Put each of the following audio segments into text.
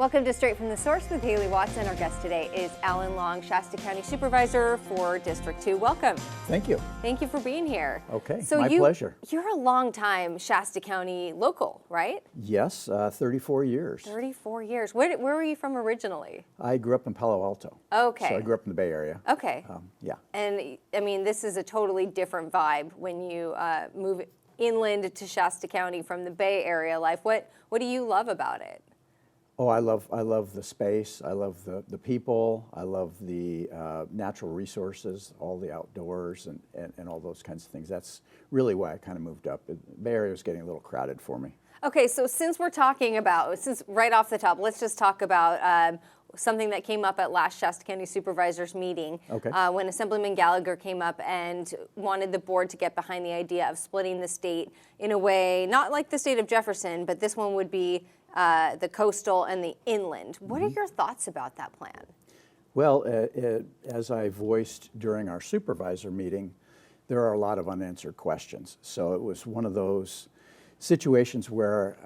Welcome to Straight from the Source with Hayley Watts, and our guest today is Alan Long, Shasta County Supervisor for District 2. Welcome. Thank you. Thank you for being here. Okay, so my pleasure. You're a long-time Shasta County local, right? Yes, 34 years. 34 years. Where were you from originally? I grew up in Palo Alto. Okay. So I grew up in the Bay Area. Okay. Yeah. And I mean, this is a totally different vibe when you move inland to Shasta County from the Bay Area life. What do you love about it? Oh, I love the space. I love the people. I love the natural resources, all the outdoors, and all those kinds of things. That's really why I kind of moved up. The Bay Area was getting a little crowded for me. Okay, so since right off the top, let's just talk about something that came up at last Shasta County Supervisors meeting. Okay. When Assemblyman Gallagher came up and wanted the board to get behind the idea of splitting the state in a way, not like the state of Jefferson, but this one would be the coastal and the inland. What are your thoughts about that plan? Well, as I voiced during our supervisor meeting, there are a lot of unanswered questions. So it was one of those situations where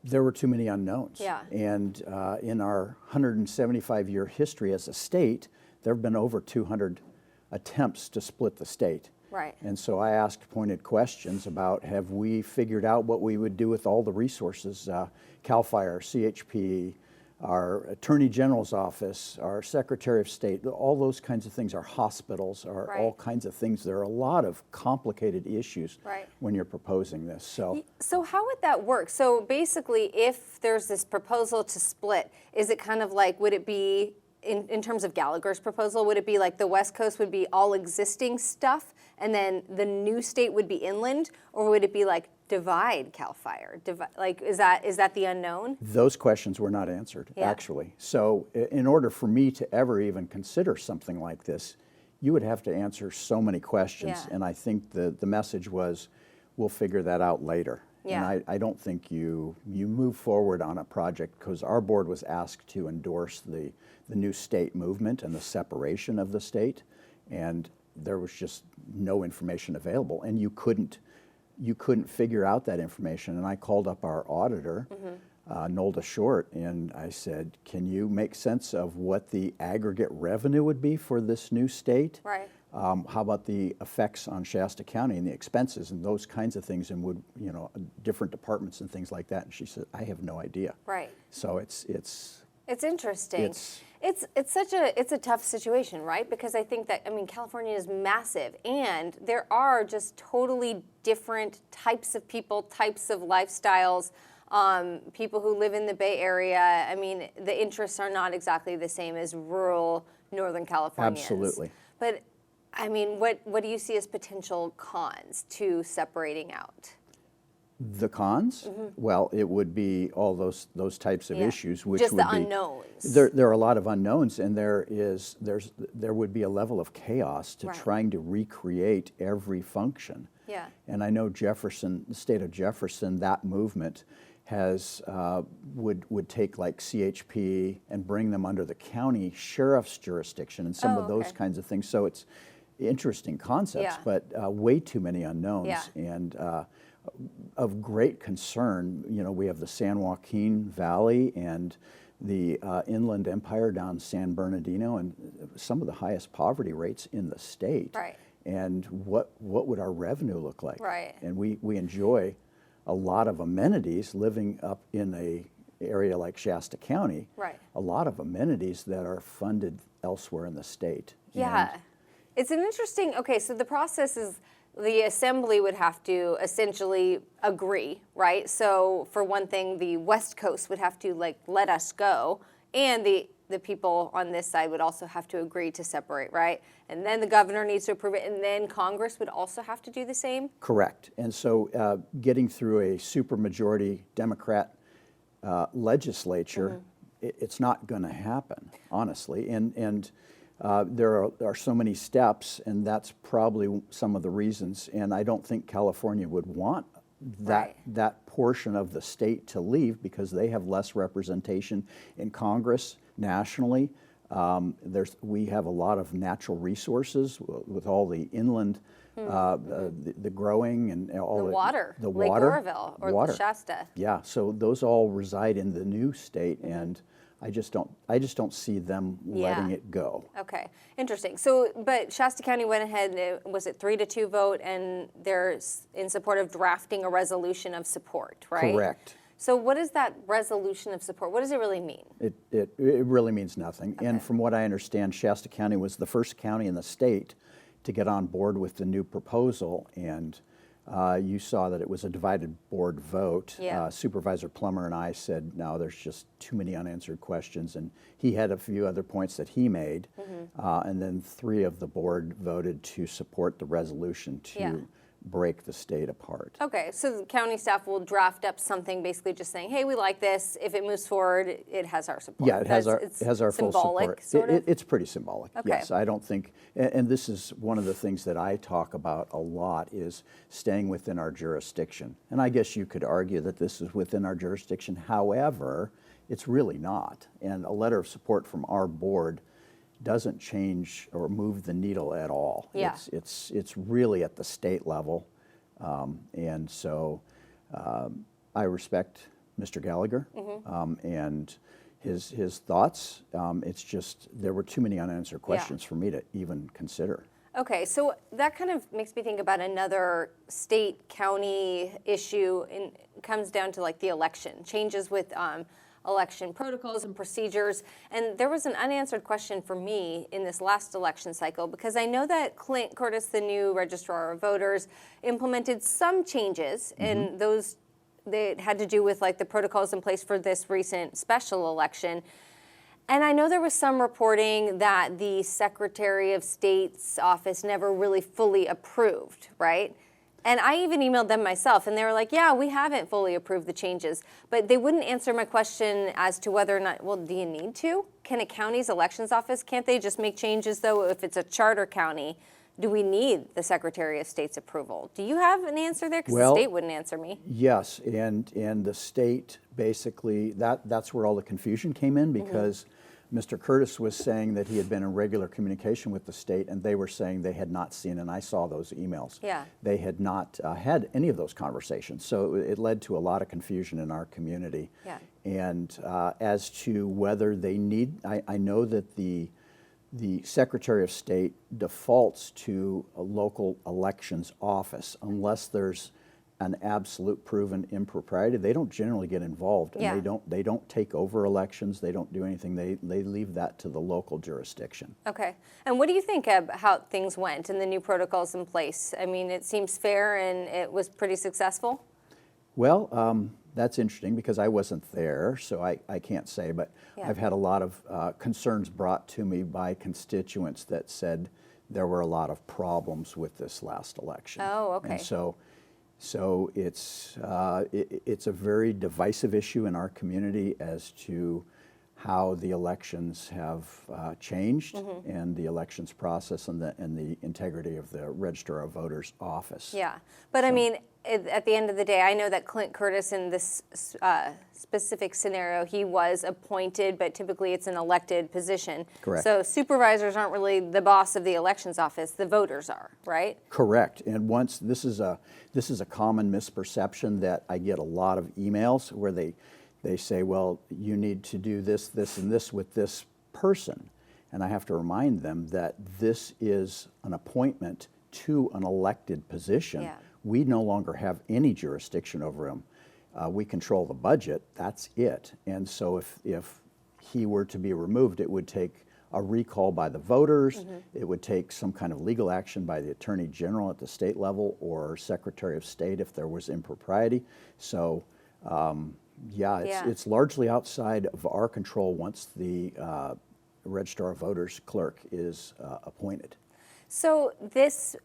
there were too many unknowns. Yeah. And in our 175-year history as a state, there have been over 200 attempts to split the state. Right. And so I asked pointed questions about, have we figured out what we would do with all the resources, CAL FIRE, CHP, our Attorney General's office, our Secretary of State, all those kinds of things, our hospitals, Right. all kinds of things. There are a lot of complicated issues Right. when you're proposing this. So how would that work? So basically, if there's this proposal to split, is it kind of like, would it be, in terms of Gallagher's proposal, would it be like the West Coast would be all existing stuff and then the new state would be inland, or would it be like divide CAL FIRE? Like, is that the unknown? Those questions were not answered, actually. So in order for me to ever even consider something like this, you would have to answer so many questions. Yeah. And I think the message was, we'll figure that out later. Yeah. And I don't think you move forward on a project, because our board was asked to endorse the new state movement and the separation of the state, and there was just no information available, and you couldn't figure out that information. And I called up our auditor, Nolda Short, and I said, can you make sense of what the aggregate revenue would be for this new state? Right. How about the effects on Shasta County and the expenses and those kinds of things, and would, different departments and things like that? And she said, I have no idea. Right. So it's interesting. It's a tough situation, right? Because I think that, California is massive, and there are just totally different types of people, types of lifestyles, people who live in the Bay Area. The interests are not exactly the same as rural Northern Californians. Absolutely. But, what do you see as potential cons to separating out? The cons? Well, it would be all those types of issues, which just would the be unknowns. There are a lot of unknowns, and there would be a level of chaos to Right. trying to recreate every function. Yeah. And I know Jefferson, the state of Jefferson, that movement has would take like CHP and bring them under the county sheriff's jurisdiction and some of those kinds of things. So it's interesting concepts, but way too many unknowns. Yeah. And of great concern, we have the San Joaquin Valley and the Inland Empire down San Bernardino, and some of the highest poverty rates in the state. Right. And what would our revenue look like? Right. And we enjoy a lot of amenities living up in a area like Shasta County. Right. A lot of amenities that are funded elsewhere in the state. Yeah. And It's an interesting, so the process is the assembly would have to essentially agree, right? So for one thing, the West Coast would have to let us go, and the people on this side would also have to agree to separate, right? And then the governor needs to approve it, and then Congress would also have to do the same? Correct. And so getting through a supermajority Democrat legislature, it's not going to happen, honestly. And there are so many steps, and that's probably some of the reasons. And I don't think California would want that portion of the state to leave, because they have less representation in Congress nationally. We have a lot of natural resources with all the inland the growing and all The water, the Lake water, Oroville or water. Shasta. Yeah, so those all reside in the new state, and I just don't see them letting it go. Okay, interesting. So, but Shasta County went ahead, was it 3-2 vote, and they're in support of drafting a resolution of support, right? Correct. So what is that resolution of support? What does it really mean? It really means nothing. Okay. And from what I understand, Shasta County was the first county in the state to get on board with the new proposal, and you saw that it was a divided board vote. Yeah. Supervisor Plummer and I said, no, there's just too many unanswered questions, and he had a few other points that he made, and then 3 of the board voted to support the resolution to break the state apart. Okay, so the county staff will draft up something basically just saying, hey, we like this. If it moves forward, it has our support. Yeah, it has our full support. Sort of? It's pretty symbolic. Okay. Yes, I don't think, and this is one of the things that I talk about a lot is staying within our jurisdiction. And I guess you could argue that this is within our jurisdiction. However, it's really not. And a letter of support from our board doesn't change or move the needle at all. Yeah. It's really at the state level. And so I respect Mr. Gallagher and his thoughts. It's just there were too many unanswered questions for me to even consider. Okay, so that kind of makes me think about another state-county issue, and it comes down to like the election, changes with election protocols and procedures. And there was an unanswered question for me in this last election cycle, because I know that Clint Curtis, the new registrar of voters, implemented some changes, and those they had to do with like the protocols in place for this recent special election. And I know there was some reporting that the Secretary of State's office never really fully approved, right? And I even emailed them myself, and they were like, yeah, we haven't fully approved the changes. But they wouldn't answer my question as to whether or not, well, do you need to? Can a county's elections office, can't they just make changes, though, if it's a charter county? Do we need the Secretary of State's approval? Do you have an answer there? Because the state wouldn't answer me. Yes, and the state basically, that's where all the confusion came in, because Mr. Curtis was saying that he had been in regular communication with the state, and they were saying they had not seen, and I saw those emails. Yeah. They had not had any of those conversations, so it led to a lot of confusion in our community. Yeah. And as to whether they need, I know that the Secretary of State defaults to a local elections office unless there's an absolute proven impropriety. They don't generally get involved, and they don't take over elections. They don't do anything. They leave that to the local jurisdiction. Okay. And what do you think of how things went and the new protocols in place? I mean, it seems fair and it was pretty successful. Well, that's interesting because I wasn't there, so I can't say, but I've had a lot of concerns brought to me by constituents that said there were a lot of problems with this last election. Oh, okay. And so it's a very divisive issue in our community as to how the elections have changed and the elections process and the integrity of the Register of Voters office. Yeah, but I mean, at the end of the day, I know that Clint Curtis in this specific scenario, he was appointed, but typically it's an elected position. Correct. So supervisors aren't really the boss of the elections office, the voters are, right? Correct. And once this is a common misperception that I get a lot of emails where they say, well, you need to do this, this, and this with this person. And I have to remind them that this is an appointment to an elected position. Yeah. We no longer have any jurisdiction over him. We control the budget, that's it. And so if he were to be removed, it would take a recall by the voters, it would take some kind of legal action by the Attorney General at the state level or Secretary of State if there was impropriety. So it's largely outside of our control once the Registrar of Voters clerk is appointed. So this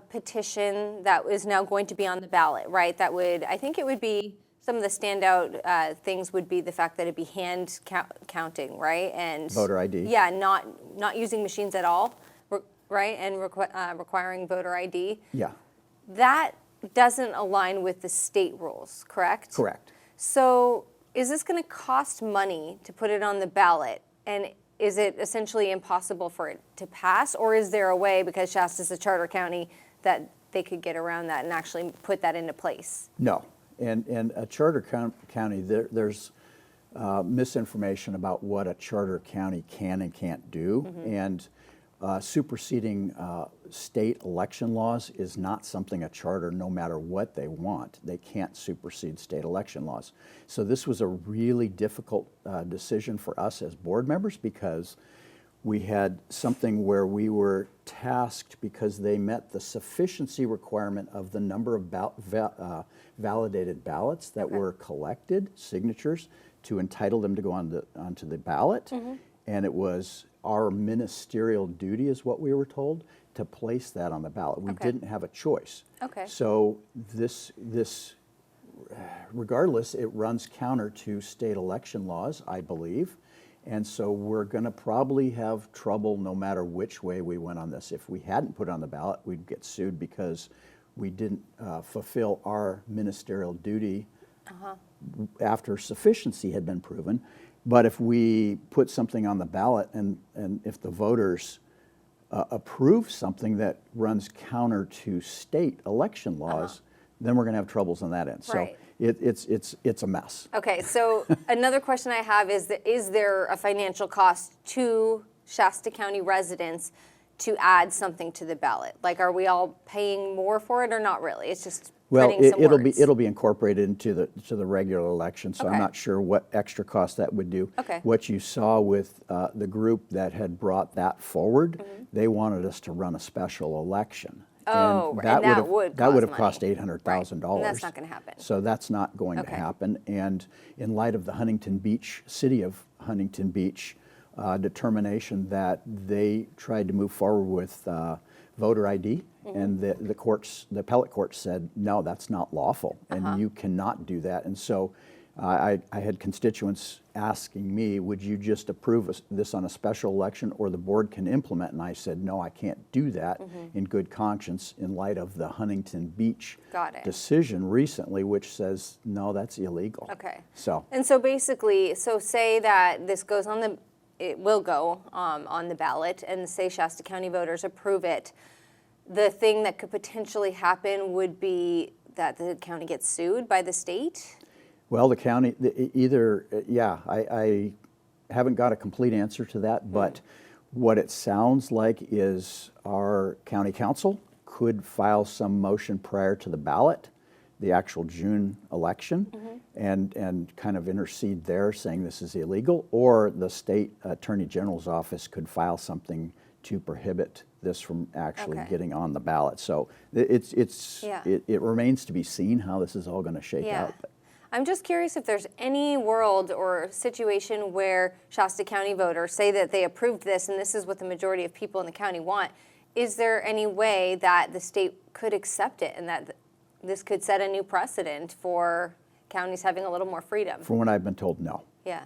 petition that is now going to be on the ballot, right? That would, I think it would be, some of the standout things would be the fact that it'd be hand counting, right? And voter ID. Yeah, not using machines at all, right? And requiring voter ID. Yeah. That doesn't align with the state rules, correct? Correct. So is this going to cost money to put it on the ballot? And is it essentially impossible for it to pass? Or is there a way, because Shasta's a charter county, that they could get around that and actually put that into place? No. And a charter county, there's misinformation about what a charter county can and can't do. And superseding state election laws is not something a charter, no matter what they want, they can't supersede state election laws. So this was a really difficult decision for us as board members, because we had something where we were tasked, because they met the sufficiency requirement of the number of validated ballots that were collected, signatures, to entitle them to go onto the ballot. And it was our ministerial duty, is what we were told, to place that on the ballot. We didn't have a choice. So this, regardless, it runs counter to state election laws, I believe. And so we're going to probably have trouble no matter which way we went on this. If we hadn't put it on the ballot, we'd get sued because we didn't fulfill our ministerial duty after sufficiency had been proven. But if we put something on the ballot, and if the voters approve something that runs counter to state election laws, then we're going to have troubles on that end. So it's a mess. Okay, so another question I have is there a financial cost to Shasta County residents to add something to the ballot? Like, are we all paying more for it or not really? It's just printing some words. It'll be incorporated into the regular election, so I'm not sure what extra cost that would do. What you saw with the group that had brought that forward, they wanted us to run a special election. And that would have cost $800,000. And that's not going to happen. So that's not going to happen. And in light of the city of Huntington Beach determination that they tried to move forward with voter ID, and the appellate court said, no, that's not lawful, and you cannot do that. And so I had constituents asking me, would you just approve this on a special election, or the board can implement? And I said, no, I can't do that in good conscience, in light of the Huntington Beach decision recently, which says, no, that's illegal. And so basically, say that this goes on it will go on the ballot, and say Shasta County voters approve it. The thing that could potentially happen would be that the county gets sued by the state? Well, the county, I haven't got a complete answer to that, but what it sounds like is our county council could file some motion prior to the ballot, the actual June election, and kind of intercede there, saying this is illegal, or the state attorney general's office could file something to prohibit this from actually getting on the ballot. So it remains to be seen how this is all going to shake out. I'm just curious if there's any world or situation where Shasta County voters say that they approved this and this is what the majority of people in the county want. Is there any way that the state could accept it and that this could set a new precedent for counties having a little more freedom? From what I've been told, no.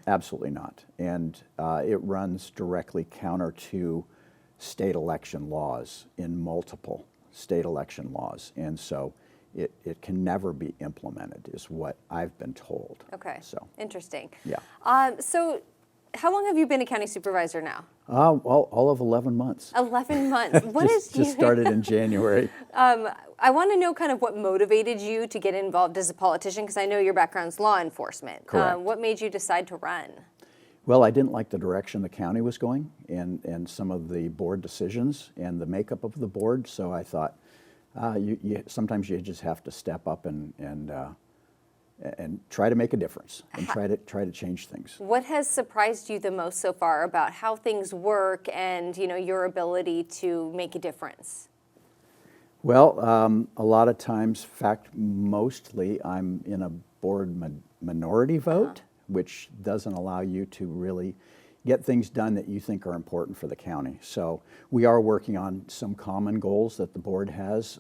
Absolutely not. And it runs directly counter to state election laws in multiple state election laws. And so it can never be implemented, is what I've been told. So interesting. So how long have you been a county supervisor now? Well, all of 11 months. 11 months. What just started in January. I want to know kind of what motivated you to get involved as a politician, because I know your background's law enforcement. Correct. What made you decide to run? Well, I didn't like the direction the county was going, and some of the board decisions and the makeup of the board. So I thought, sometimes you just have to step up and try to make a difference and try to change things. What has surprised you the most so far about how things work and your ability to make a difference? Well, a lot of times, in fact, mostly I'm in a board minority vote, which doesn't allow you to really get things done that you think are important for the county. So we are working on some common goals that the board has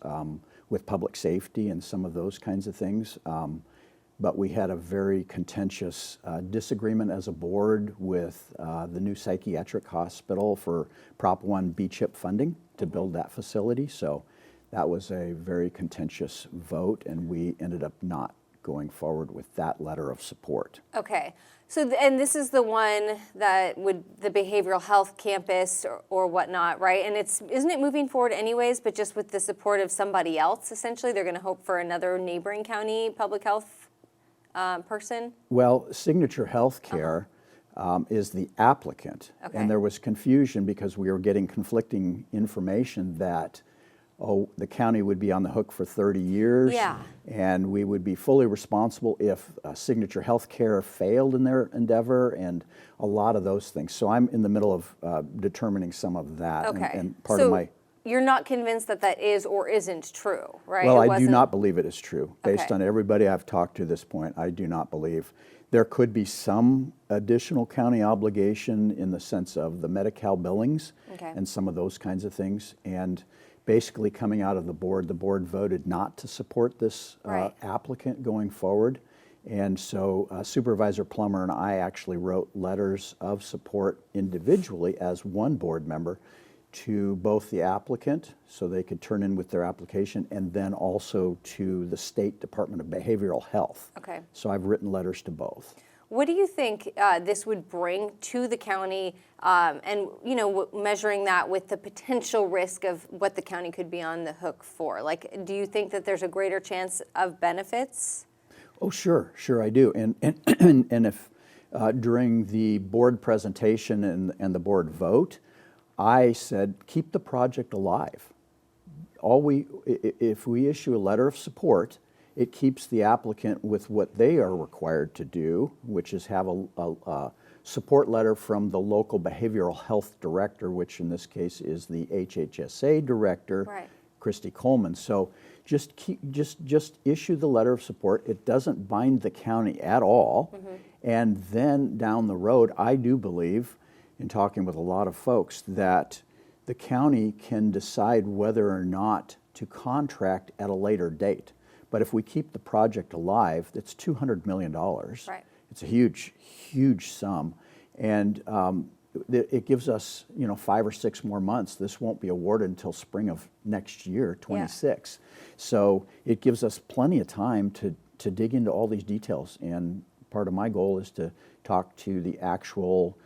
with public safety and some of those kinds of things. But we had a very contentious disagreement as a board with the new psychiatric hospital for Prop 1 B-CHIP funding to build that facility. So that was a very contentious vote, and we ended up not going forward with that letter of support. Okay, So, and this is the one that would, the behavioral health campus or whatnot, right? And isn't it moving forward anyways, but just with the support of somebody else, essentially? They're going to hope for another neighboring county public health person? Well, Signature Healthcare is the applicant. Okay. And there was confusion because we were getting conflicting information that, the county would be on the hook for 30 years. Yeah. And we would be fully responsible if Signature Healthcare failed in their endeavor, and a lot of those things. So I'm in the middle of determining some of that. Okay. And part so of my... You're not convinced that that is or isn't true, right? Well, It I do wasn't- not believe it is true. Based Okay. on everybody I've talked to this point, I do not believe. There could be some additional county obligation in the sense of the Medi-Cal billings Okay. and some of those kinds of things. And basically coming out of the board voted not to support this Right. applicant going forward. And so Supervisor Plummer and I actually wrote letters of support individually as one board member to both the applicant, so they could turn in with their application, and then also to the State Department of Behavioral Health. Okay. So I've written letters to both. What do you think this would bring to the county, and measuring that with the potential risk of what the county could be on the hook for? Like, do you think that there's a greater chance of benefits? Oh, sure, I do. And if during the board presentation and the board vote, I said, keep the project alive. If we issue a letter of support, it keeps the applicant with what they are required to do, which is have a support letter from the local behavioral health director, which in this case is the HHSA director, Right. Christy Coleman. So just issue the letter of support. It doesn't bind the county at all. And then down the road, I do believe, in talking with a lot of folks, that the county can decide whether or not to contract at a later date. But if we keep the project alive, it's $200 million. Right. It's a huge, huge sum. And it gives us, 5 or 6 more months. This won't be awarded until spring of next year, 26. So it gives us plenty of time to dig into all these details. And part of my goal is to talk to the actual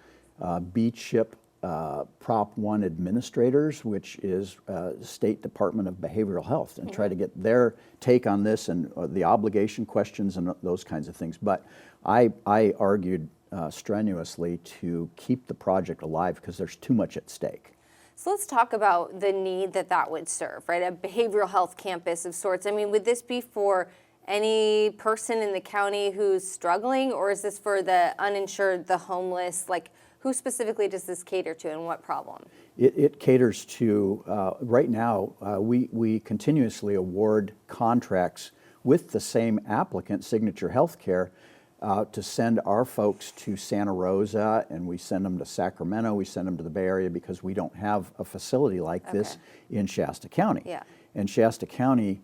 beach ship Prop 1 administrators, which is State Department of Behavioral Health, and try to get their take on this and the obligation questions and those kinds of things. But I argued strenuously to keep the project alive because there's too much at stake. So let's talk about the need that would serve, right? A behavioral health campus of sorts. I mean, would this be for any person in the county who's struggling, or is this for the uninsured, the homeless? Like, who specifically does this cater to, and what problem? It caters to, right now, we continuously award contracts with the same applicant, Signature Healthcare, to send our folks to Santa Rosa, and we send them to Sacramento, we send them to the Bay Area because we don't have a facility like this in Shasta County. Yeah. And Shasta County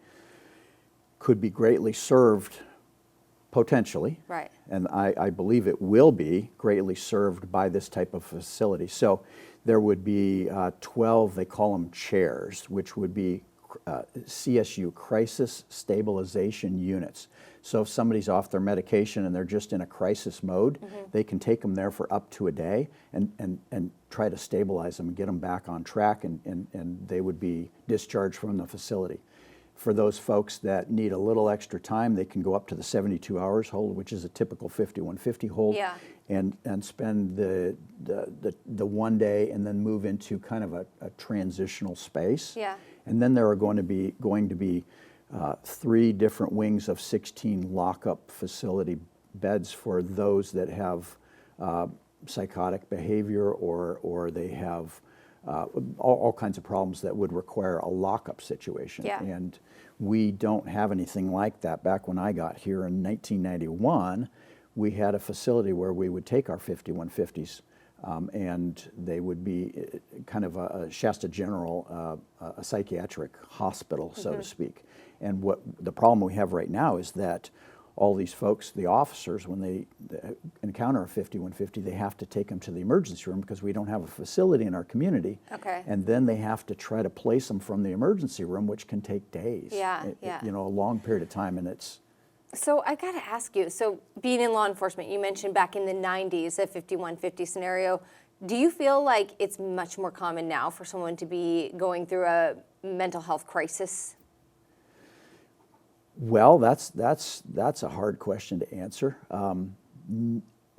could be greatly served potentially. Right. And I believe it will be greatly served by this type of facility. So there would be 12, they call them chairs, which would be CSU, Crisis Stabilization Units. So if somebody's off their medication and they're just in a crisis mode, they can take them there for up to a day and try to stabilize them and get them back on track, and they would be discharged from the facility. For those folks that need a little extra time, they can go up to the 72 hours hold, which is a typical 5150 hold, Yeah. and spend the 1 day and then move into kind of a transitional space. Yeah. And then there are going to be 3 different wings of 16 lockup facility beds for those that have psychotic behavior or they have all kinds of problems that would require a lockup situation. Yeah. And we don't have anything like that. Back when I got here in 1991, we had a facility where we would take our 5150s and they would be kind of a Shasta General, a psychiatric hospital, so to speak. And what the problem we have right now is that all these folks, the officers, when they encounter a 5150, they have to take them to the emergency room because we don't have a facility in our community. Okay. And then they have to try to place them from the emergency room, which can take days. Yeah, a long period of time, and it's So I got to ask you, so being in law enforcement, you mentioned back in the 90s, a 5150 scenario. Do you feel like it's much more common now for someone to be going through a mental health crisis? Well, that's a hard question to answer.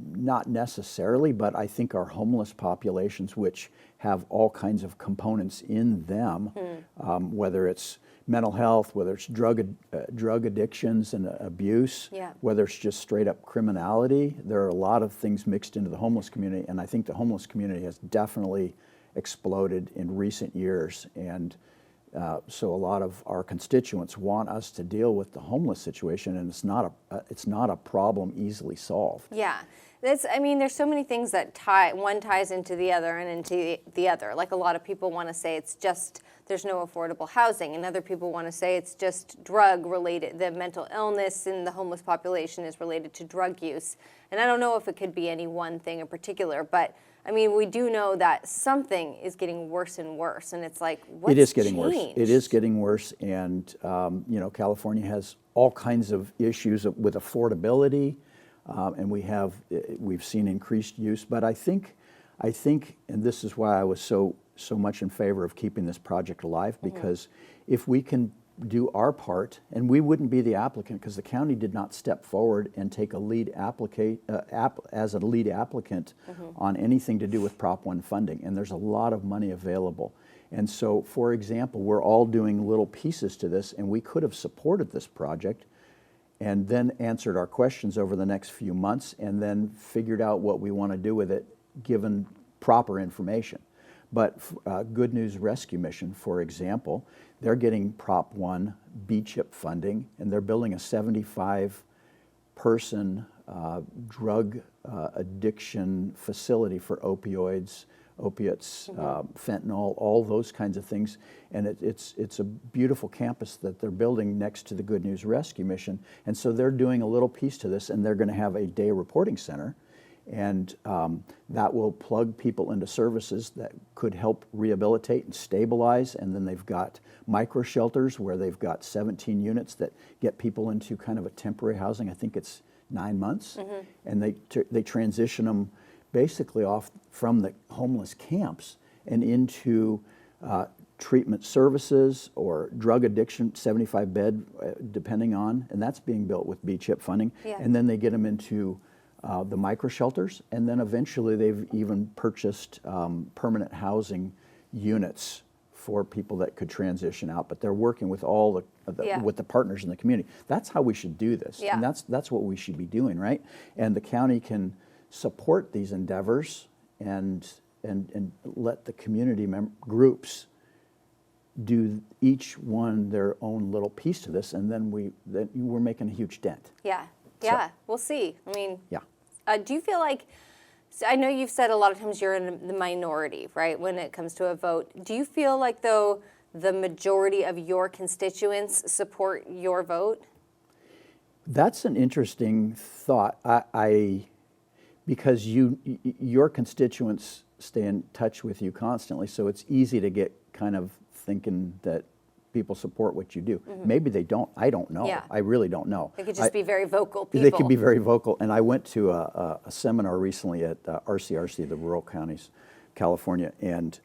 Not necessarily, but I think our homeless populations, which have all kinds of components in them, whether it's mental health, whether it's drug addictions and abuse, Yeah. whether it's just straight up criminality, there are a lot of things mixed into the homeless community, and I think the homeless community has definitely exploded in recent years. And so a lot of our constituents want us to deal with the homeless situation, and it's not a problem easily solved. Yeah. I mean, there's so many things that one ties into the other and into the other. Like a lot of people want to say it's just there's no affordable housing, and other people want to say it's just drug related. The mental illness in the homeless population is related to drug use. And I don't know if it could be any one thing in particular, but I mean, we do know that something is getting worse and worse, and it's like, what's It is getting changed? worse. It is getting worse, and California has all kinds of issues with affordability, and we've seen increased use. But I think, and this is why I was so much in favor of keeping this project alive, because if we can do our part, and we wouldn't be the applicant because the county did not step forward and take a lead as a lead applicant on anything to do with Prop 1 funding, and there's a lot of money available. And so, for example, we're all doing little pieces to this, and we could have supported this project and then answered our questions over the next few months and then figured out what we want to do with it given proper information. But Good News Rescue Mission, for example, they're getting Prop 1 B-CHIP funding, and they're building a 75-person drug addiction facility for opioids, opiates, fentanyl, all those kinds of things. And it's a beautiful campus that they're building next to the Good News Rescue Mission. And so they're doing a little piece to this, and they're going to have a day reporting center. And that will plug people into services that could help rehabilitate and stabilize. And then they've got micro shelters where they've got 17 units that get people into kind of a temporary housing. I think it's 9 months. And they transition them basically off from the homeless camps and into treatment services or drug addiction, 75 bed, depending on, and that's being built with B-CHIP funding. Yeah. And then they get them into the micro shelters, and then eventually they've even purchased permanent housing units for people that could transition out. But they're working with all with the partners in the community. That's how we should do this, and that's what we should be doing, right? And the county can support these endeavors and let the community groups do each one their own little piece to this, and then we're making a huge dent. Yeah. So, Yeah, we'll see. I mean, yeah. Do you feel like, so I know you've said a lot of times you're in the minority, right, when it comes to a vote. Do you feel like, though, the majority of your constituents support your vote? That's an interesting thought. Because your constituents stay in touch with you constantly, so it's easy to get kind of thinking that people support what you do. Maybe they don't. I don't know. Yeah. I really don't know. They could just be very vocal people. They can be very vocal. And I went to a seminar recently at RCRC, the Rural Counties, California, and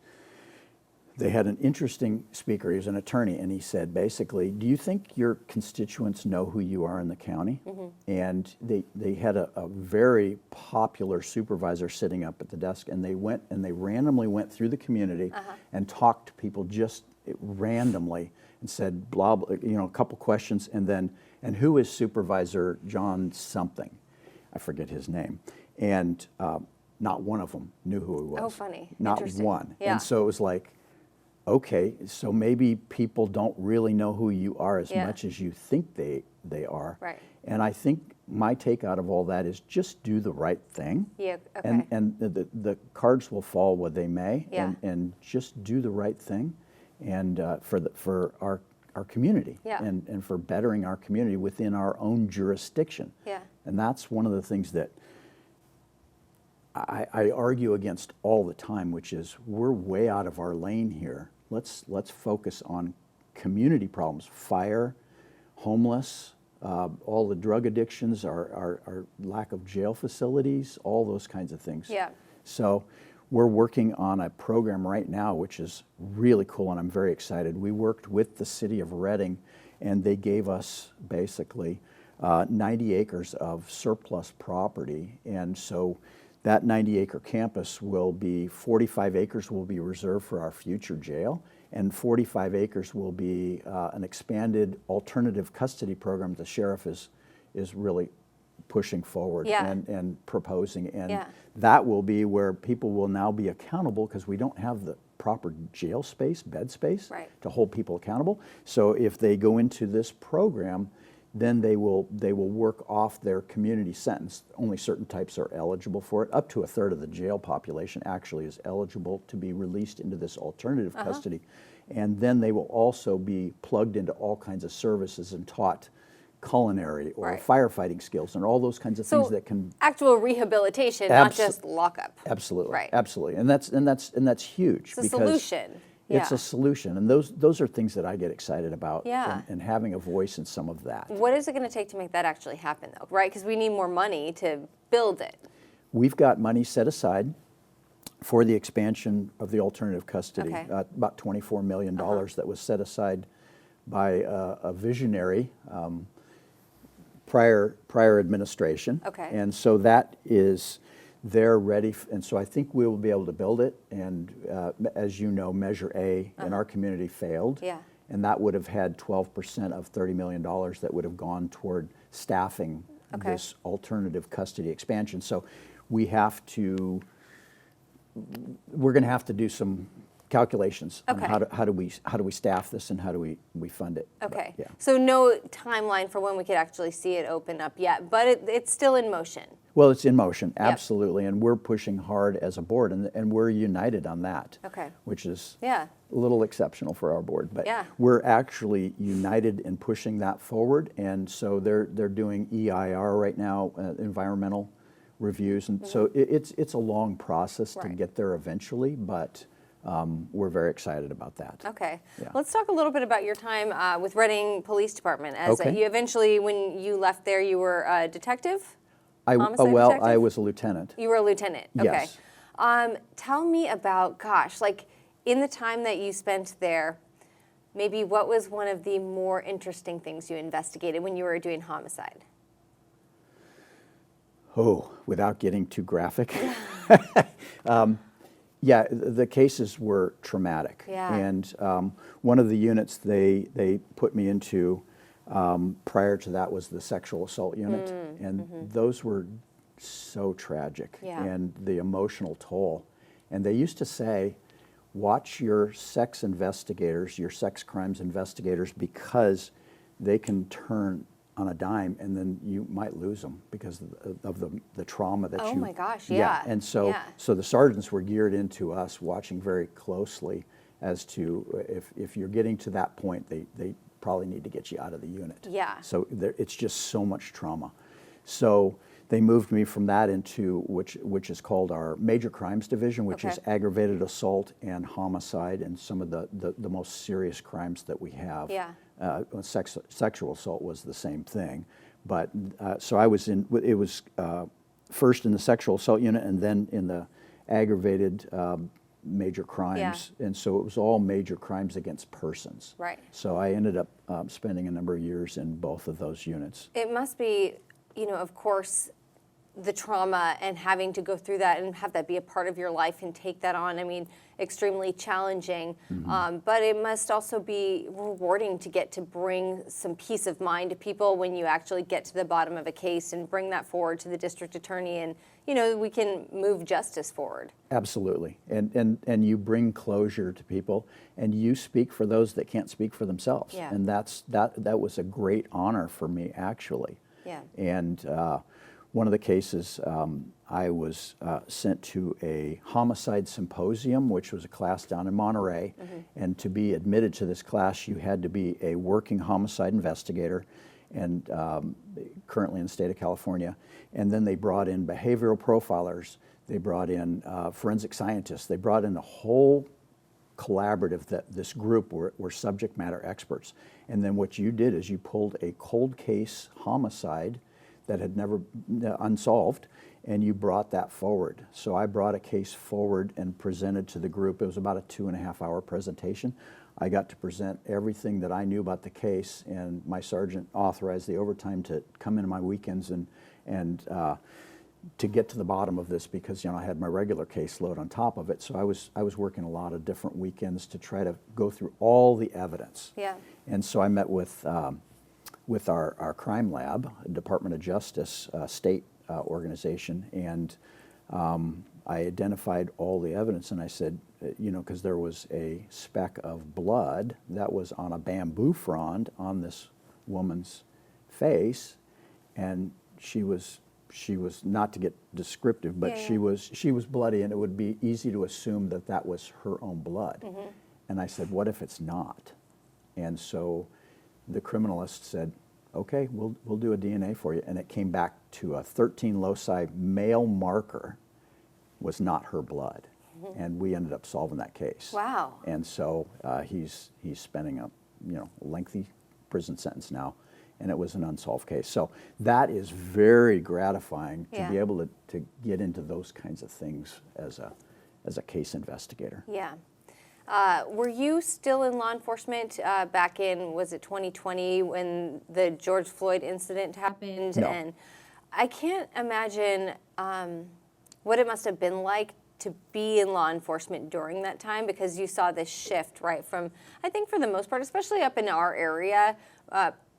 they had an interesting speaker. He was an attorney, and he said, basically, do you think your constituents know who you are in the county? And they had a very popular supervisor sitting up at the desk, and they randomly went through the community and talked to people just randomly and said, blah, blah, a couple questions, and who is Supervisor John something? I forget his name. And not one of them knew who he was. Oh, funny. Not Interesting. one. Yeah. And so it was like, okay, so maybe people don't really know who you are as much as you think they are. Right. And I think my take out of all that is just do the right thing. Yeah, okay. And the cards will fall where they may. Yeah. And just do the right thing, and for our community. Yeah. And for bettering our community within our own jurisdiction. Yeah. And that's one of the things that I argue against all the time, which is we're way out of our lane here. Let's focus on community problems: fire, homeless, all the drug addictions, our lack of jail facilities, all those kinds of things. Yeah. So we're working on a program right now, which is really cool, and I'm very excited. We worked with the city of Reading, and they gave us basically 90 acres of surplus property. And so that 90-acre campus will be, 45 acres will be reserved for our future jail, and 45 acres will be an expanded alternative custody program the sheriff is really pushing forward and proposing. And that will be where people will now be accountable, because we don't have the proper jail space, bed space, to hold people accountable. So if they go into this program, then they will work off their community sentence. Only certain types are eligible for it. Up to a third of the jail population actually is eligible to be released into this alternative custody. And then they will also be plugged into all kinds of services and taught culinary or firefighting skills and all those kinds of things that can actual rehabilitation, not just lockup. Absolutely, absolutely, and that's huge. It's a solution. It's a solution, and those are things that I get excited about, and having a voice in some of that. What is it going to take to make that actually happen, though? Right, because we need more money to build it. We've got money set aside for the expansion of the alternative custody, about $24 million that was set aside by a visionary prior administration. And so that is, they're ready, and so I think we will be able to build it. And as you know, Measure A in our community failed, and that would have had 12% of $30 million that would have gone toward staffing this alternative custody expansion. So we have to, we're going to have to do some calculations on how do we staff this and how do we fund it. Okay. So no timeline for when we could actually see it open up yet, but it's still in motion. Well, it's in motion, absolutely, and we're pushing hard as a board, and we're united on that, which is a little exceptional for our board. But we're actually united in pushing that forward, and so they're doing EIR right now, environmental reviews, and so it's a long process to get there eventually, but we're very excited about that. Okay. Let's talk a little bit about your time with Reading Police Department. As you eventually, when you left there, you were a detective? Detective? I was a lieutenant. You were a lieutenant. Yes. Okay. Tell me about, gosh, like in the time that you spent there, maybe what was one of the more interesting things you investigated when you were doing homicide? Oh, without getting too graphic. Yeah, the cases were traumatic. And one of the units they put me into prior to that was the sexual assault unit. And those were so tragic, and the emotional toll. And they used to say, watch your sex investigators, your sex crimes investigators, because they can turn on a dime, and then you might lose them because of the trauma that you... Oh my gosh, And so the sergeants were geared into us watching very closely as to if you're getting to that point, they probably need to get you out of the unit. So it's just so much trauma. So they moved me from that into which is called our Major Crimes Division, which is aggravated assault and homicide, and some of the most serious crimes that we have. Sexual assault was the same thing, but so I was in. It was first in the sexual assault unit, and then in the aggravated major crimes, and so it was all major crimes against persons. So I ended up spending a number of years in both of those units. It must be, of course, the trauma and having to go through that and have that be a part of your life and take that on. I mean, extremely challenging, but it must also be rewarding to get to bring some peace of mind to people when you actually get to the bottom of a case and bring that forward to the district attorney, and we can move justice forward. Absolutely, and you bring closure to people, and you speak for those that can't speak for themselves, and that was a great honor for me, actually. And one of the cases, I was sent to a homicide symposium, which was a class down in Monterey. And to be admitted to this class, you had to be a working homicide investigator, and currently in the state of California. And then they brought in behavioral profilers. They brought in forensic scientists. They brought in a whole collaborative, that this group were subject matter experts. And then what you did is you pulled a cold case homicide that had never unsolved, and you brought that forward. So I brought a case forward and presented to the group. It was about a 2.5-hour presentation. I got to present everything that I knew about the case, and my sergeant authorized the overtime to come into my weekends and to get to the bottom of this, because I had my regular caseload on top of it. So I was working a lot of different weekends to try to go through all the evidence. Yeah. And so I met with our crime lab, Department of Justice state organization, and I identified all the evidence, and I said, because there was a speck of blood that was on a bamboo frond on this woman's face, and she was not to get descriptive, but she was bloody, and it would be easy to assume that that was her own blood. Mm-hmm. And I said, what if it's not? And so the criminalist said, okay, we'll do a DNA for you. And it came back to a 13 loci male marker was not her blood. Mm-hmm. And we ended up solving that case. Wow. And so he's spending a lengthy prison sentence now, and it was an unsolved case. So that is very gratifying to be able to get into those kinds of things as a case investigator. Yeah. Were you still in law enforcement back in, was it 2020 when the George Floyd incident happened? No. And I can't imagine what it must have been like to be in law enforcement during that time, because you saw this shift, right, from, I think for the most part, especially up in our area,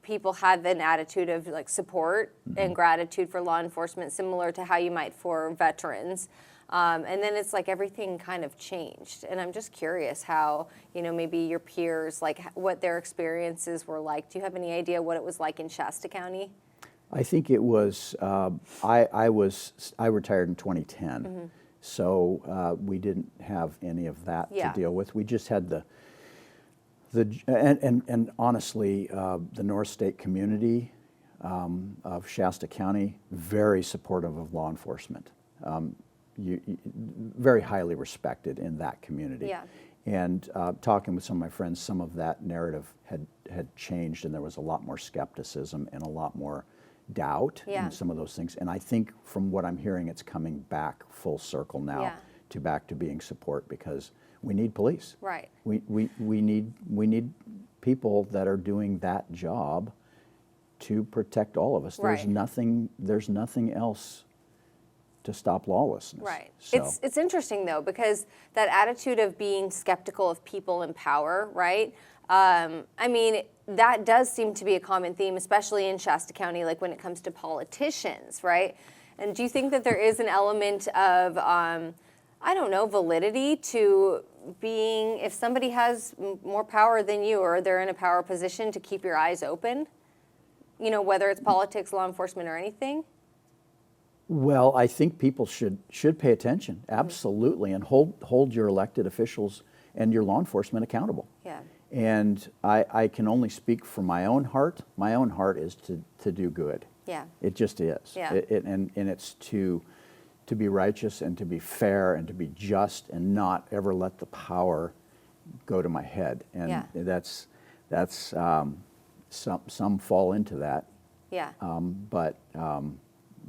people had an attitude of like support and gratitude for law enforcement, similar to how you might for veterans. And then it's like everything kind of changed. And I'm just curious how, maybe your peers, like what their experiences were like. Do you have any idea what it was like in Shasta County? I think it was, I retired in 2010. Mm-hmm. So we didn't have any of that to deal with. We just had and honestly, the North State community of Shasta County, very supportive of law enforcement. Very highly respected in that community. Yeah. And talking with some of my friends, some of that narrative had changed, and there was a lot more skepticism and a lot more doubt in some of those things. And I think from what I'm hearing, it's coming back full circle now back to being support, because we need police. Right. We need people that are doing that job to protect all of us. Right. There's nothing else to stop lawlessness. Right. So. It's interesting though, because that attitude of being skeptical of people in power, right? I mean, that does seem to be a common theme, especially in Shasta County, like when it comes to politicians, right? And do you think that there is an element of, validity to being, if somebody has more power than you, or they're in a power position, to keep your eyes open? Whether it's politics, law enforcement, or anything? Well, I think people should pay attention, absolutely, and hold your elected officials and your law enforcement accountable. Yeah. And I can only speak from my own heart. My own heart is to do good. Yeah. It just is. Yeah. And it's to be righteous and to be fair and to be just and not ever let the power go to my head. And that's some fall into that. Yeah. But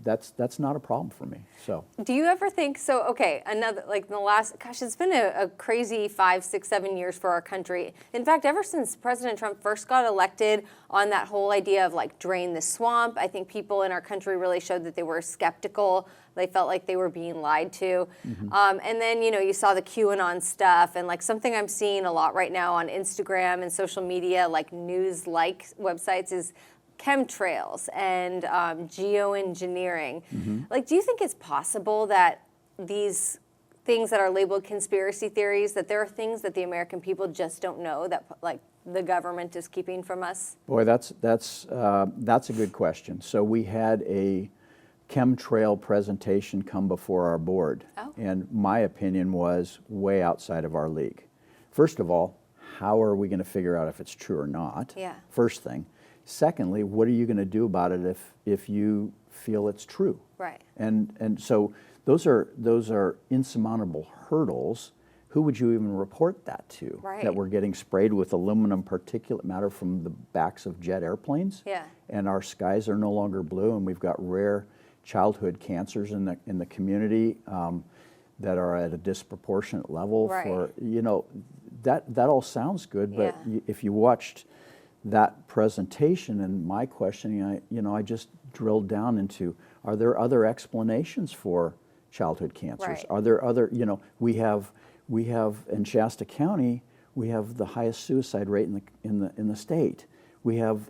that's not a problem for me. So do you ever think, another, like in the last, it's been a crazy 5, 6, 7 years for our country. In fact, ever since President Trump first got elected, on that whole idea of like drain the swamp, I think people in our country really showed that they were skeptical. They felt like they were being lied to. Mm-hmm. And then, you saw the QAnon stuff, and like something I'm seeing a lot right now on Instagram and social media, like news-like websites, is chemtrails and geoengineering. Mm-hmm. Like, do you think it's possible that these things that are labeled conspiracy theories, that there are things that the American people just don't know, that like the government is keeping from us? Boy, that's a good question. So we had a chemtrail presentation come before our board, and my opinion was way outside of our league. First of all, how are we going to figure out if it's true or not? Yeah. First thing. Secondly, what are you going to do about it if you feel it's true? Right. And so those are insurmountable hurdles. who would you even report that to? Right. That we're getting sprayed with aluminum particulate matter from the backs of jet airplanes? Yeah. And our skies are no longer blue, and we've got rare childhood cancers in the community that are at a disproportionate level. Right. For, you know, that all sounds good, but Yeah. if you watched that presentation and my questioning, I just drilled down into, are there other explanations for childhood cancers? Right. Are there other, we have in Shasta County, we have the highest suicide rate in the state. We have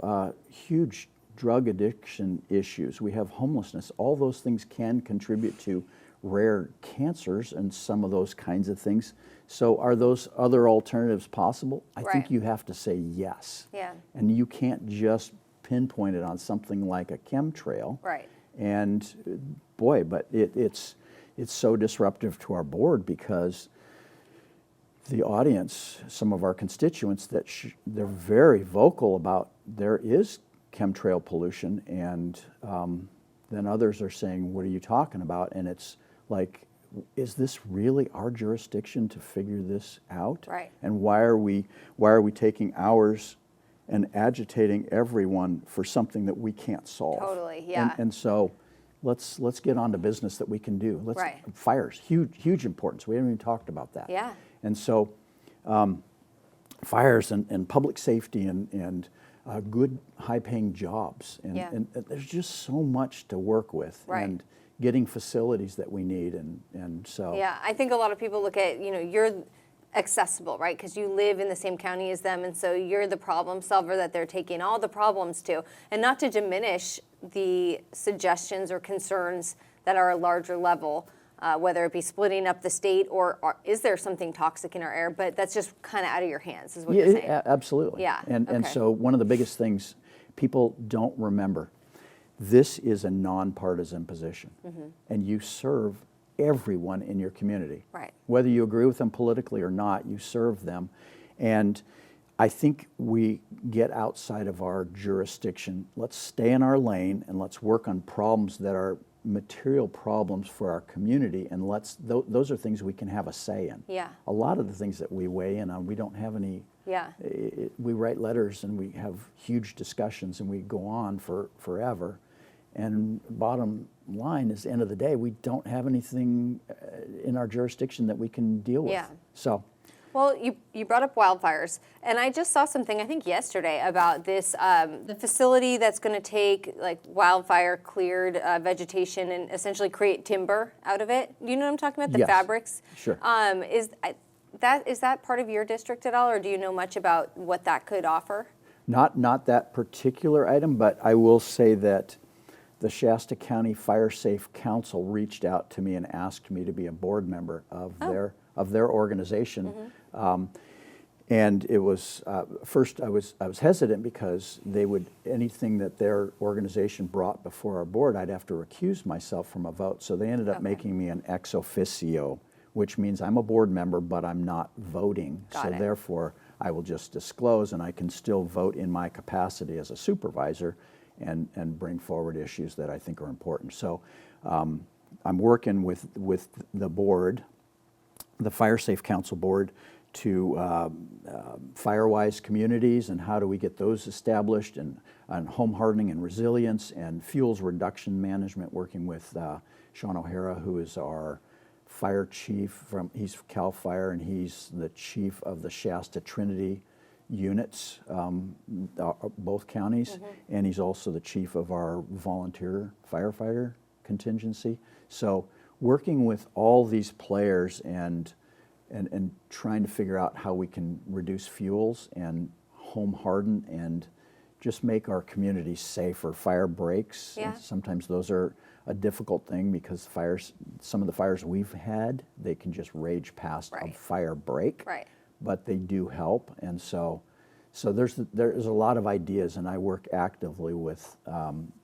huge drug addiction issues. We have homelessness. All those things can contribute to rare cancers and some of those kinds of things. So are those other alternatives possible? I think Right. you have to say yes. Yeah. And you can't just pinpoint it on something like a chemtrail. Right. And boy, but it's so disruptive to our board because the audience, some of our constituents, that they're very vocal about there is chemtrail pollution, and then others are saying, what are you talking about? And it's like, is this really our jurisdiction to figure this out? Right. And why are we taking hours and agitating everyone for something that we can't solve? Totally, yeah. And so let's get on to business that we can do. Right. Fires, huge importance. We haven't even talked about that. Yeah. And so fires and public safety and good high-paying jobs. Yeah. And there's just so much to work with. Right. And getting facilities that we need. And so. Yeah, I think a lot of people look at, you're accessible, right? Because you live in the same county as them, and so you're the problem solver that they're taking all the problems to. And not to diminish the suggestions or concerns that are a larger level, whether it be splitting up the state or is there something toxic in our air, but that's just kind of out of your hands, is what you're saying. Absolutely. Yeah, And okay. so one of the biggest things people don't remember, this is a nonpartisan position, and you serve everyone in your community. Right. Whether you agree with them politically or not, you serve them. And I think we get outside of our jurisdiction. Let's stay in our lane and let's work on problems that are material problems for our community, and those are things we can have a say in. Yeah. A lot of the things that we weigh in on, we don't have any. Yeah. We write letters and we have huge discussions and we go on forever. And bottom line is, end of the day, we don't have anything in our jurisdiction that we can deal with. Yeah. So. Well, you brought up wildfires, and I just saw something, I think yesterday, about this, the facility that's going to take like wildfire cleared vegetation and essentially create timber out of it. Do you know what I'm talking about? The Yes. fabrics? Sure. Is that part of your district at all, or do you know much about what that could offer? Not that particular item, but I will say that the Shasta County Fire Safe Council reached out to me and asked me to be a board member of their organization. And it was first I was hesitant because anything that their organization brought before our board, I'd have to recuse myself from a vote. So they ended up making me an ex officio, which means I'm a board member, but I'm not voting. Got it. Therefore, I will just disclose, and I can still vote in my capacity as a supervisor and bring forward issues that I think are important. So I'm working with the board, the Fire Safe Council board, to firewise communities and how do we get those established, and home hardening and resilience and fuels reduction management, working with Sean O'Hara, who is our fire chief he's CAL FIRE, and he's the chief of the Shasta Trinity units, both counties, and he's also the chief of our volunteer firefighter contingency. So working with all these players and trying to figure out how we can reduce fuels and home harden and just make our communities safer. Fire breaks, Yeah. and sometimes those are a difficult thing because some of the fires we've had, they can just rage past a Right. fire break. Right. But they do help, and so there's a lot of ideas, and I work actively with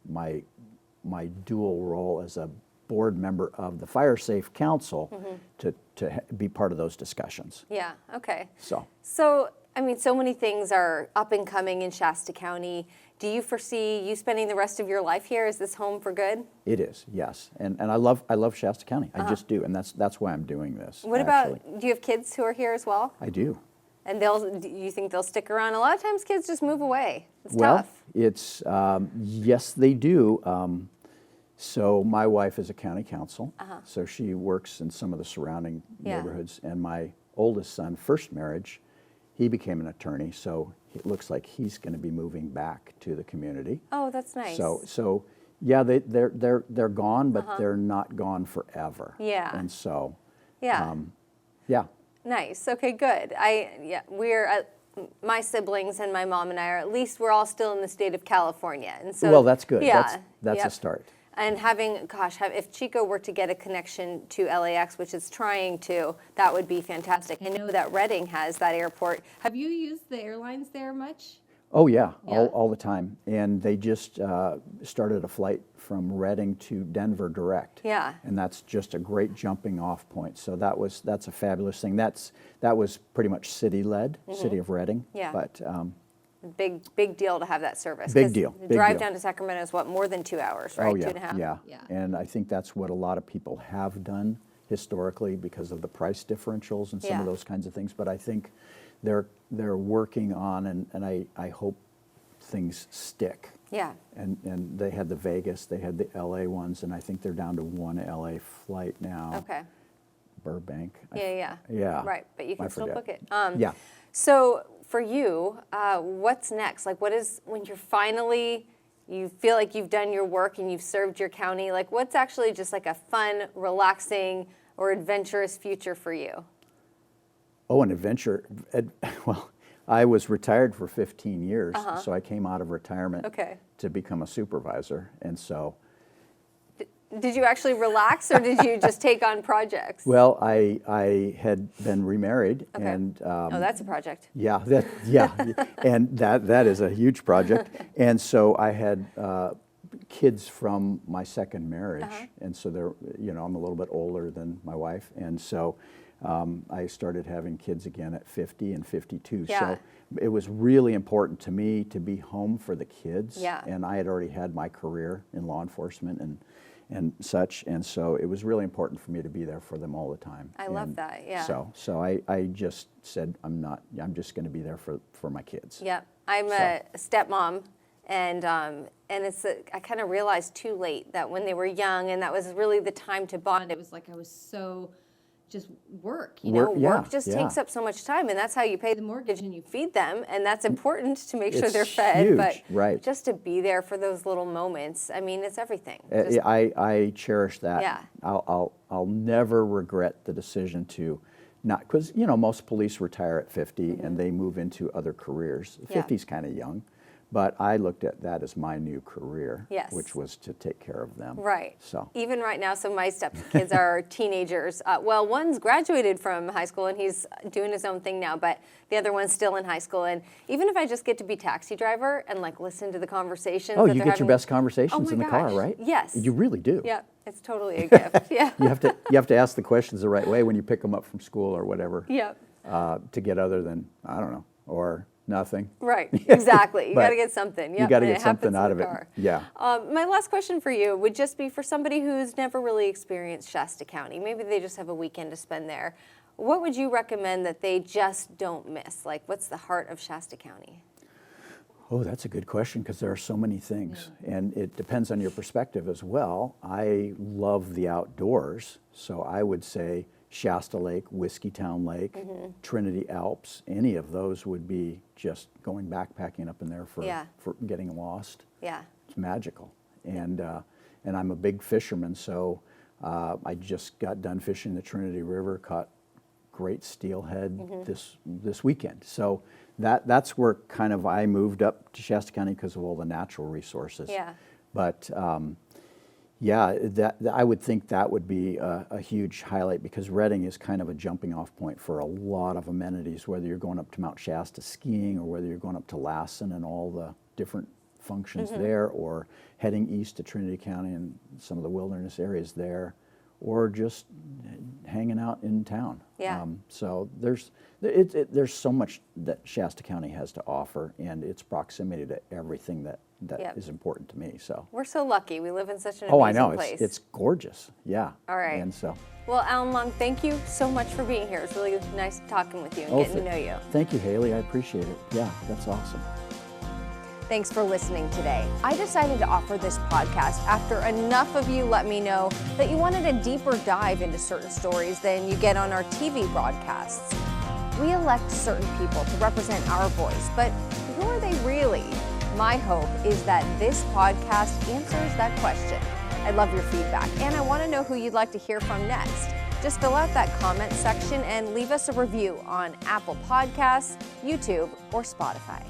my dual role as a board member of the Fire Safe Council Mm-hmm. to be part of those discussions. Yeah, okay. So, I mean, so many things are up and coming in Shasta County. Do you foresee you spending the rest of your life here? Is this home for good? it is, yes. And I love Shasta County. I just do, and that's why I'm doing this. What actually. about, do you have kids who are here as well? I do. And do you think they'll stick around? A lot of times kids just move away. It's Well, tough. it's, yes, they do. So my wife is a county council, so she works in some of the surrounding Yeah. neighborhoods. And my oldest son, first marriage, he became an attorney, so it looks like he's going to be moving back to the community. Oh, that's nice. So yeah, they're gone, but they're not gone forever. Yeah. And so, Yeah. yeah. Nice. Okay, good. We're my siblings and my mom and I are, at least we're all still in the state of California. And so Well, that's good. Yeah. That's yep. a start. And if Chico were to get a connection to LAX, which it's trying to, that would be fantastic. I know that Redding has that airport. Have you used the airlines there much? Oh yeah, Yeah. all the time. And they just started a flight from Redding to Denver direct. Yeah. And that's just a great jumping off point. So that's a fabulous thing. That was pretty much city led, City of Redding. Yeah. But Big deal to have that service. Big 'Cause deal, the big drive deal. down to Sacramento is what, more than 2 hours, right? oh yeah, 2.5? yeah, Yeah. And I think that's what a lot of people have done historically because of the price differentials and some Yeah. of those kinds of things. But I think they're working on, and I hope things stick. Yeah. And they had the Vegas, they had the LA ones, and I think they're down to one LA flight now. Okay. Burbank. Yeah. Yeah. Right, but you I can still forget. book it. Yeah. So for you, what's next? Like, what is, when you feel like you've done your work and you've served your county, like what's actually just like a fun, relaxing, or adventurous future for you? Oh, an adventure. Well, I was retired for 15 years, so I came out of retirement Okay. to become a supervisor. And so, Did you actually relax, or did you just take on projects? well, I had been remarried, Okay. and Oh, that's a project. yeah, and that is a huge project. And so I had kids from my second marriage, and so they're, I'm a little bit older than my wife, and so I started having kids again at 50 and 52. Yeah. So it was really important to me to be home for the kids. Yeah. And I had already had my career in law enforcement and such, and so it was really important for me to be there for them all the time. I love And that, yeah. So I just said, I'm just going to be there for my kids. Yeah, I'm a stepmom, and I kind of realized too late that when they were young, and that was really the time to bond. It was like I was so just work, Yeah, work just yeah. takes up so much time, and that's how you pay the mortgage and you feed them, and that's important to make sure It's they're fed. huge, But right. just to be there for those little moments, I mean, it's everything. I cherish that. Yeah. I'll never regret the decision to not, because most police retire at 50 and they move into other careers. Yeah. 50 is kind of young, but I looked at that as my new career, Yes. which was to take care of them. Right. So Even right now, so my stepkids are teenagers. Well, one's graduated from high school and he's doing his own thing now, but the other one's still in high school. And even if I just get to be taxi driver and like listen to the conversations, oh, that you they're get your having- best conversations Oh in my the car, gosh, right? yes. You really do. Yeah, it's totally a gift. Yeah. You have to ask the questions the right way when you pick them up from school or whatever. Yep. To get other than, I don't know, or nothing. Right, exactly. You But got to get something. you Yep, gotta and get something happens out in of the it. car. Yeah. My last question for you would just be for somebody who's never really experienced Shasta County. Maybe they just have a weekend to spend there. What would you recommend that they just don't miss? Like, what's the heart of Shasta County? Oh, that's a good question because there are so many things, and it depends on your perspective as well. I love the outdoors, so I would say Shasta Lake, Whiskeytown Lake, Trinity Alps, any of those would be just going backpacking up in there for getting lost. Yeah. It's magical, and I'm a big fisherman, so I just got done fishing the Trinity River, caught great steelhead this weekend. So that's where kind of I moved up to Shasta County because of all the natural resources. Yeah. But yeah, that I would think that would be a huge highlight because Redding is kind of a jumping off point for a lot of amenities, whether you're going up to Mount Shasta skiing or whether you're going up to Lassen and all the different functions there, or heading east to Trinity County and some of the wilderness areas there, or just hanging out in town. Yeah. So there's so much that Shasta County has to offer, and its proximity to everything that Yep. is important to me. So. We're so lucky. We live in such an Oh, amazing I know. place. It's gorgeous. Yeah. All right. And so. Well, Alan Long, thank you so much for being here. It's really nice talking with you and getting to know you. Thank you, Hayley. I appreciate it. Yeah, that's awesome. Thanks for listening today. I decided to offer this podcast after enough of you let me know that you wanted a deeper dive into certain stories than you get on our TV broadcasts. We elect certain people to represent our voice, but who are they really? My hope is that this podcast answers that question. I love your feedback, and I want to know who you'd like to hear from next. Just fill out that comment section and leave us a review on Apple Podcasts, YouTube, or Spotify.